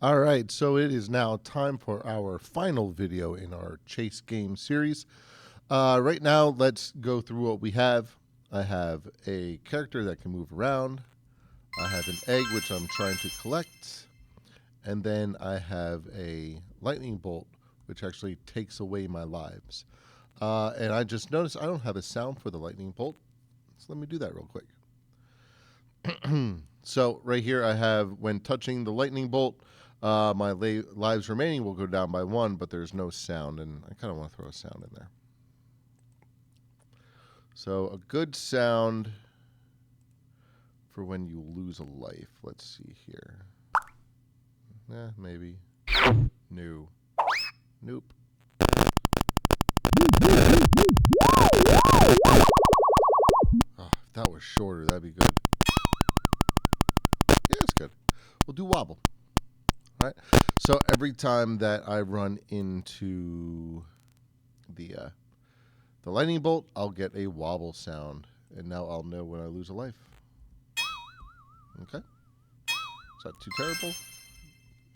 All right, so it is now time for our final video in our chase game series. Right now, let's go through what we have. I have a character that can move around. I have an egg, which I'm trying to collect. And then I have a lightning bolt, which actually takes away my lives. And I just noticed I don't have a sound for the lightning bolt. So let me do that real quick. So right here I have, when touching the lightning bolt, my lives remaining will go down by 1, but there's no sound, and I kind of want to throw a sound in there. So a good sound for when you lose a life. Let's see here. Maybe. No. Nope. Oh, if that was shorter, that'd be good. Yeah, it's good. We'll do wobble. All right. So every time that I run into the lightning bolt, I'll get a wobble sound, and now I'll know when I lose a life. Okay. Is that too terrible?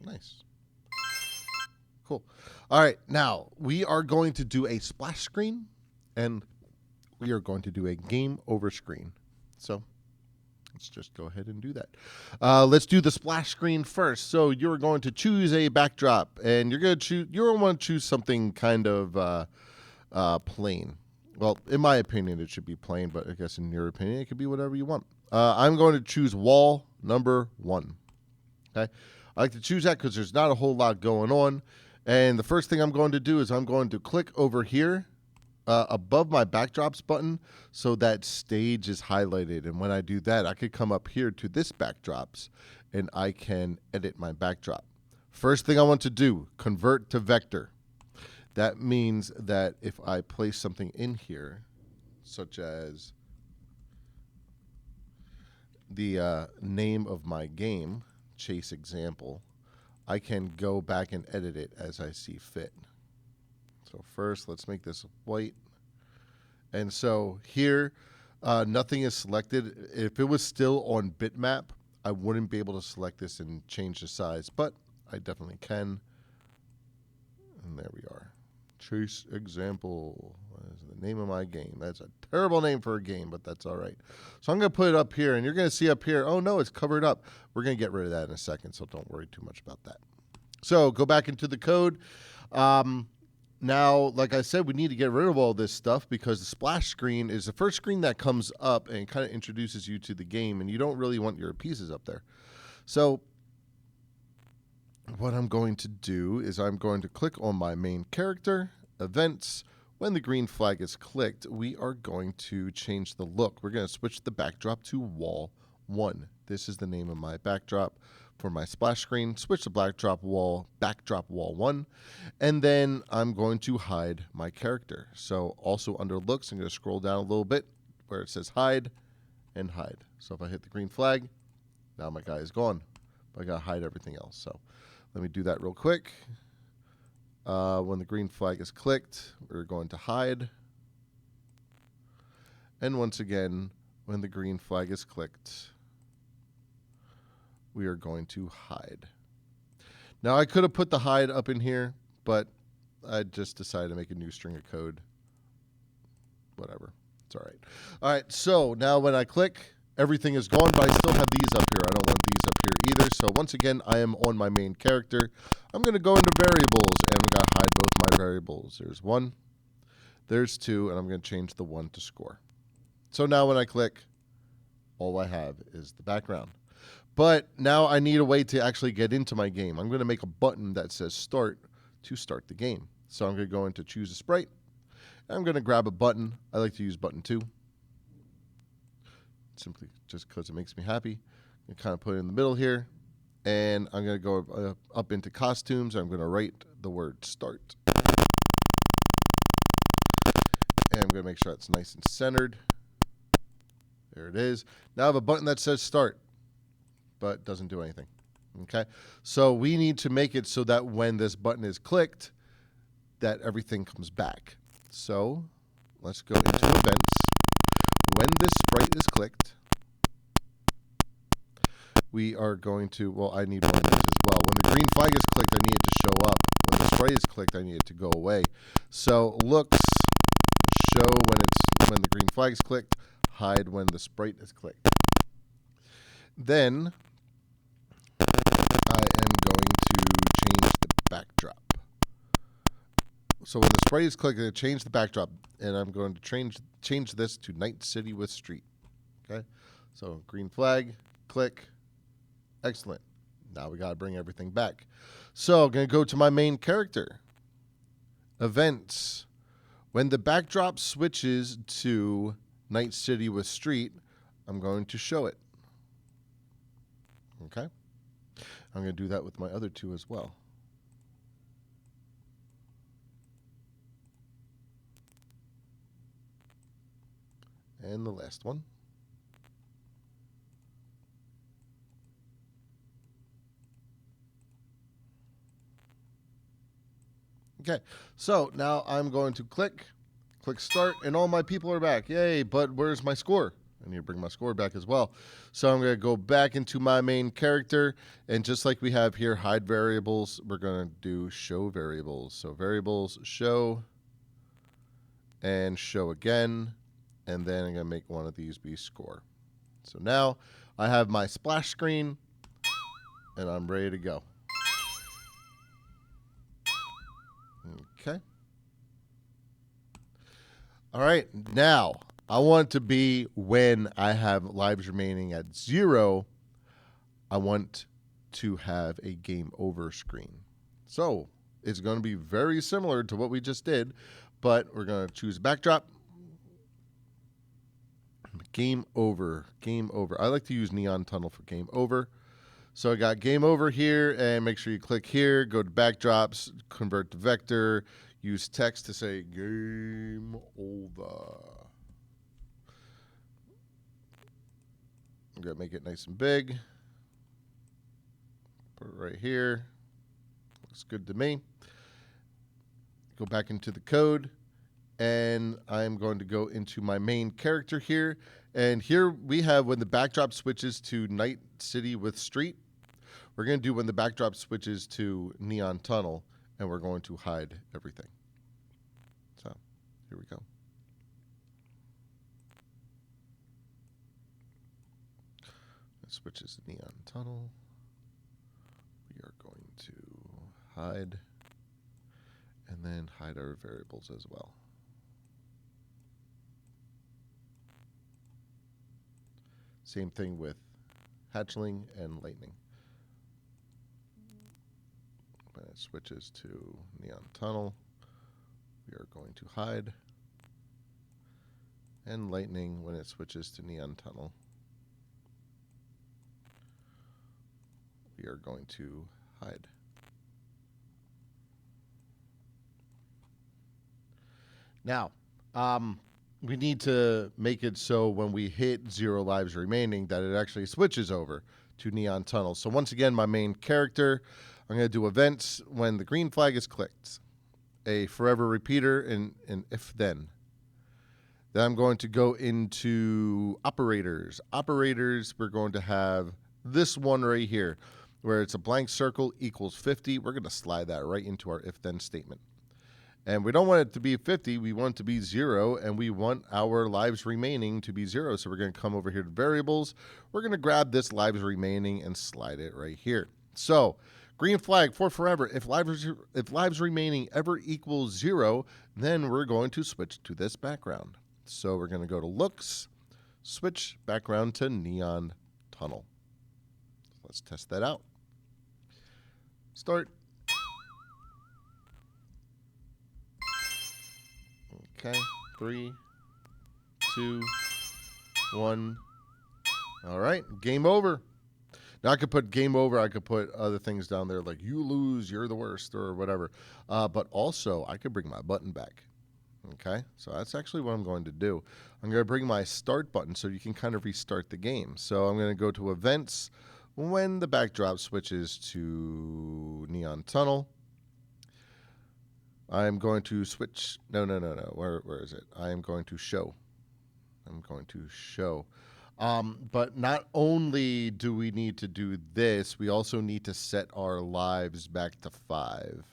Nice. Cool. All right. Now we are going to do a splash screen, and we are going to do a game over screen. So let's just go ahead and do that. Let's do the splash screen first. So you're going to choose a backdrop, and you're going to want to choose something kind of plain. Well, in my opinion, it should be plain, but I guess in your opinion, it could be whatever you want. I'm going to choose wall number 1. Okay, I like to choose that because there's not a whole lot going on. And the first thing I'm going to do is I'm going to click over here above my backdrops button so that stage is highlighted. And when I do that, I could come up here to this backdrops and I can edit my backdrop. First thing I want to do, convert to vector. That means that if I place something in here, such as the name of my game, Chase Example, I can go back and edit it as I see fit. So first, let's make this white. And so here, nothing is selected. If it was still on bitmap, I wouldn't be able to select this and change the size, but I definitely can. And there we are. Chase Example is the name of my game. That's a terrible name for a game, but that's all right. So I'm going to put it up here, and you're going to see up here, oh no, it's covered up. We're going to get rid of that in a second, so don't worry too much about that. So go back into the code. Now, like I said, we need to get rid of all this stuff because the splash screen is the first screen that comes up and kind of introduces you to the game, and you don't really want your pieces up there. So what I'm going to do is I'm going to click on my main character, events. When the green flag is clicked, we are going to change the look. We're going to switch the backdrop to wall 1. This is the name of my backdrop for my splash screen. Switch the backdrop wall 1. And then I'm going to hide my character. So also under looks, I'm going to scroll down a little bit where it says hide and hide. So if I hit the green flag, now my guy is gone. But I got to hide everything else. So let me do that real quick. When the green flag is clicked, we're going to hide. And once again, when the green flag is clicked, we are going to hide. Now, I could have put the hide up in here, but I just decided to make a new string of code. Whatever. It's all right. All right, so now when I click, everything is gone, but I still have these up here. I don't want these up here either. So once again, I am on my main character. I'm going to go into variables, and I'm going to hide both my variables. There's 1, there's 2, and I'm going to change the 1 to score. So now when I click, all I have is the background. But now I need a way to actually get into my game. I'm going to make a button that says start to start the game. So I'm going to go into choose a sprite. And I'm going to grab a button. I like to use button 2. Simply just because it makes me happy. I'm kind of put it in the middle here. And I'm going to go up into costumes. I'm going to write the word start. And I'm going to make sure that's nice and centered. There it is. Now I have a button that says start, but doesn't do anything. Okay? So we need to make it so that when this button is clicked, that everything comes back. So let's go into events. When this sprite is clicked, we are going to, well, I need one of these as well. When the green flag is clicked, I need it to show up. When the spray is clicked, I need it to go away. So looks show when the green flag is clicked, hide when the sprite is clicked. Then I am going to change the backdrop. So when the sprite is clicked, I'm going to change the backdrop, and I'm going to change this to Night City with Street. Okay, so green flag, click, excellent. Now we got to bring everything back. So I'm going to go to my main character. Events. When the backdrop switches to Night City with Street, I'm going to show it. Okay? I'm going to do that with my other two as well. And the last one. Okay, so now I'm going to click start, and all my people are back. Yay, but where's my score? I need to bring my score back as well. So I'm going to go back into my main character, and just like we have here, hide variables, we're going to do show variables. So variables, show, and show again, and then I'm going to make one of these be score. So now I have my splash screen, and I'm ready to go. Okay. All right. Now, I want it to be when I have lives remaining at 0, I want to have a game over screen. So it's going to be very similar to what we just did, but we're going to choose backdrop. Game over. Game over. I like to use Neon Tunnel for game over. So I got game over here, and make sure you click here, go to backdrops, convert to vector, use text to say game over. I'm going to make it nice and big. Put it right here. Looks good to me. Go back into the code, and I'm going to go into my main character here. And here we have when the backdrop switches to Night City with Street. We're going to do when the backdrop switches to Neon Tunnel, and we're going to hide everything. So here we go. It switches to Neon Tunnel. We are going to hide, and then hide our variables as well. Same thing with hatchling and lightning. When it switches to Neon Tunnel, we are going to hide. And lightning, when it switches to Neon Tunnel, we are going to hide. Now, we need to make it so when we hit 0 lives remaining that it actually switches over to Neon Tunnel. So once again, my main character, I'm going to do events when the green flag is clicked, a forever repeater, and if then. Then I'm going to go into operators. Operators, we're going to have this one right here, where it's a blank circle equals 50. We're going to slide that right into our if then statement. And we don't want it to be 50, we want it to be 0, and we want our lives remaining to be 0. So we're going to come over here to variables. We're going to grab this lives remaining and slide it right here. So green flag for forever. If lives remaining ever equals 0, then we're going to switch to this background. So we're going to go to looks, switch background to Neon Tunnel. Let's test that out. Start. Okay, 3, 2, 1. All right, game over. Now I could put game over. I could put other things down there like you lose, you're the worst, or whatever. But also, I could bring my button back. Okay, so that's actually what I'm going to do. I'm going to bring my start button so you can kind of restart the game. So I'm going to go to events when the backdrop switches to Neon Tunnel. I'm going to switch. No. Where is it? I am going to show. I'm going to show. But not only do we need to do this, we also need to set our lives back to 5.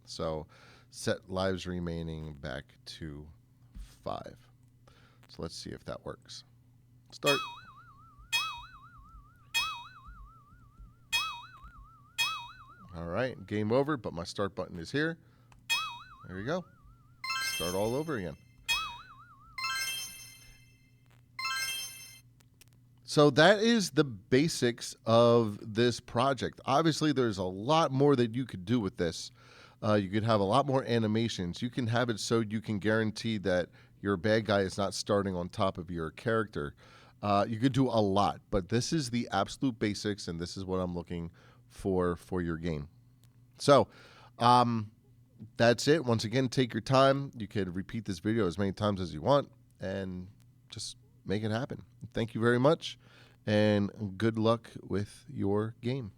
So set lives remaining back to 5. So let's see if that works. Start. All right, game over, but my start button is here. There we go. Start all over again. So that is the basics of this project. Obviously, there's a lot more that you could do with this. You could have a lot more animations. You can have it so you can guarantee that your bad guy is not starting on top of your character. You could do a lot, but this is the absolute basics, and this is what I'm looking for your game. So that's it. Once again, take your time. You can repeat this video as many times as you want, and just make it happen. Thank you very much, and good luck with your game.